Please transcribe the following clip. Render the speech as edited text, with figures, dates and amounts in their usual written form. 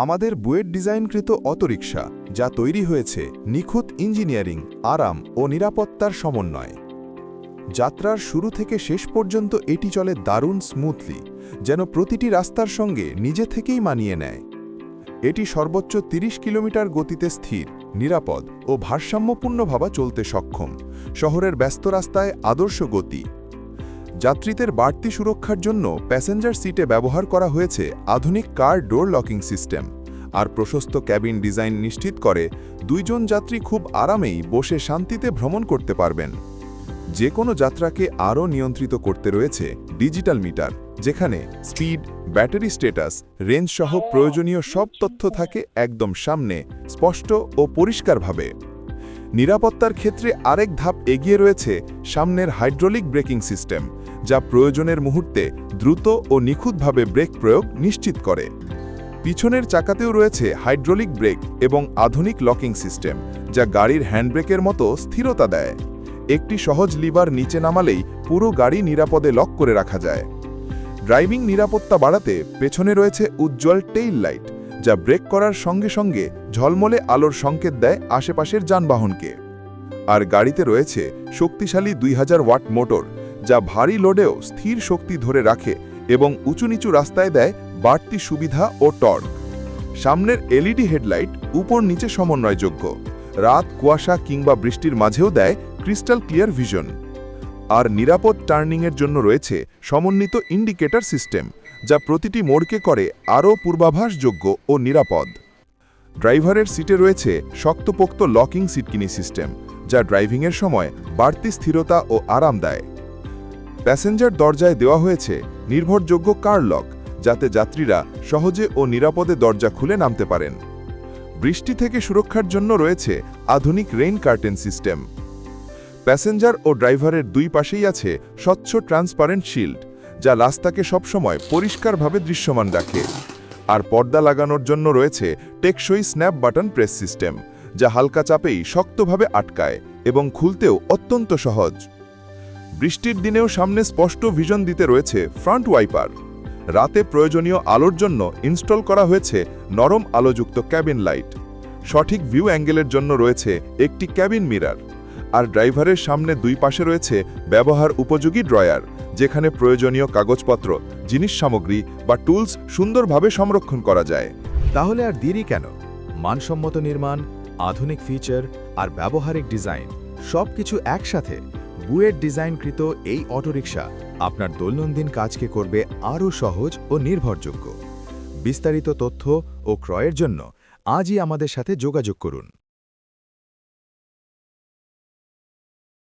আমাদের বুয়েট ডিজাইনকৃত অটোরিকশা যা তৈরি হয়েছে নিখুঁত ইঞ্জিনিয়ারিং, আরাম ও নিরাপত্তার সমন্বয়। যাত্রার শুরু থেকে শেষ পর্যন্ত এটি চলে দারুণ স্মুথলি, যেন প্রতিটি রাস্তার সঙ্গে নিজে থেকেই মানিয়ে নেয়। এটি সর্বোচ্চ ৩০ কিলোমিটার গতিতে স্থির, নিরাপদ ও ভারসাম্যপূর্ণভাবে চলতে সক্ষম। শহরের ব্যস্ত রাস্তায় আদর্শ গতি। যাত্রীদের বাড়তি সুরক্ষার জন্য প্যাসেঞ্জার সিটে ব্যবহার করা হয়েছে আধুনিক কার ডোর লকিং সিস্টেম, আর প্রশস্ত ক্যাবিন ডিজাইন নিশ্চিত করে দুইজন যাত্রী খুব আরামেই বসে শান্তিতে ভ্রমণ করতে পারবেন। যে কোনো যাত্রাকে আরও নিয়ন্ত্রিত করতে রয়েছে ডিজিটাল মিটার, যেখানে স্পিড, ব্যাটারি স্ট্যাটাস, রেঞ্জ সহ প্রয়োজনীয় সব তথ্য থাকে একদম সামনে, স্পষ্ট ও পরিষ্কারভাবে। নিরাপত্তার ক্ষেত্রে আরেক ধাপ এগিয়ে রয়েছে সামনের হাইড্রোলিক ব্রেকিং সিস্টেম, যা প্রয়োজনের মুহূর্তে দ্রুত ও নিখুঁতভাবে ব্রেক প্রয়োগ নিশ্চিত করে। পিছনের চাকাতেও রয়েছে হাইড্রোলিক ব্রেক এবং আধুনিক লকিং সিস্টেম, যা গাড়ির হ্যান্ডব্রেকের মতো স্থিরতা দেয়। একটি সহজ লিভার নিচে নামালেই পুরো গাড়ি নিরাপদে লক করে রাখা যায়। ড্রাইভিং নিরাপত্তা বাড়াতে পেছনে রয়েছে উজ্জ্বল টেইল লাইট, যা ব্রেক করার সঙ্গে সঙ্গে ঝলমলে আলোর সংকেত দেয় আশেপাশের যানবাহনকে। আর গাড়িতে রয়েছে শক্তিশালী ২০০০ ওয়াট মোটর, যা ভারী লোডেও স্থির শক্তি ধরে রাখে এবং উঁচু নিচু রাস্তায় দেয় বাড়তি সুবিধা ও টর্ক। সামনের এলইডি হেডলাইট উপর নিচে সমন্বয়যোগ্য, রাত, কুয়াশা কিংবা বৃষ্টির মাঝেও দেয় ক্রিস্টাল ক্লিয়ার ভিশন। আর নিরাপদ টার্নিংয়ের জন্য রয়েছে সমন্বিত ইন্ডিকেটর সিস্টেম, যা প্রতিটি মোড়কে করে আরও পূর্বাভাসযোগ্য ও নিরাপদ। ড্রাইভারের সিটে রয়েছে শক্তপোক্ত লকিং সিটকিনি সিস্টেম, যা ড্রাইভিংয়ের সময় বাড়তি স্থিরতা ও আরাম দেয়। প্যাসেঞ্জার দরজায় দেওয়া হয়েছে নির্ভরযোগ্য কার লক, যাতে যাত্রীরা সহজে ও নিরাপদে দরজা খুলে নামতে পারেন। বৃষ্টি থেকে সুরক্ষার জন্য রয়েছে আধুনিক রেইন কার্টেন সিস্টেম। প্যাসেঞ্জার ও ড্রাইভারের দুই পাশেই আছে স্বচ্ছ ট্রান্সপারেন্ট শিল্ড, যা রাস্তাকে সবসময় পরিষ্কারভাবে দৃশ্যমান রাখে। আর পর্দা লাগানোর জন্য রয়েছে টেকসই স্ন্যাপ বাটন প্রেস সিস্টেম, যা হালকা চাপেই শক্তভাবে আটকায় এবং খুলতেও অত্যন্ত সহজ। বৃষ্টির দিনেও সামনে স্পষ্ট ভিশন দিতে রয়েছে ফ্রন্ট ওয়াইপার। রাতে প্রয়োজনীয় আলোর জন্য ইনস্টল করা হয়েছে নরম আলোযুক্ত ক্যাবিন লাইট। সঠিক ভিউ অ্যাঙ্গেলের জন্য রয়েছে একটি ক্যাবিন মিরর। আর ড্রাইভারের সামনে দুই পাশে রয়েছে ব্যবহার উপযোগী ড্রয়ার, যেখানে প্রয়োজনীয় কাগজপত্র, জিনিস সামগ্রী বা টুলস সুন্দরভাবে সংরক্ষণ করা যায়। তাহলে আর দেরি কেন? মানসম্মত নির্মাণ, আধুনিক ফিচার আর ব্যবহারিক ডিজাইন সবকিছু একসাথে বুয়েট ডিজাইনকৃত এই অটোরিকশা আপনার দৈনন্দিন কাজকে করবে আরও সহজ ও নির্ভরযোগ্য। বিস্তারিত তথ্য ও ক্রয়ের জন্য আজই আমাদের সাথে যোগাযোগ করুন।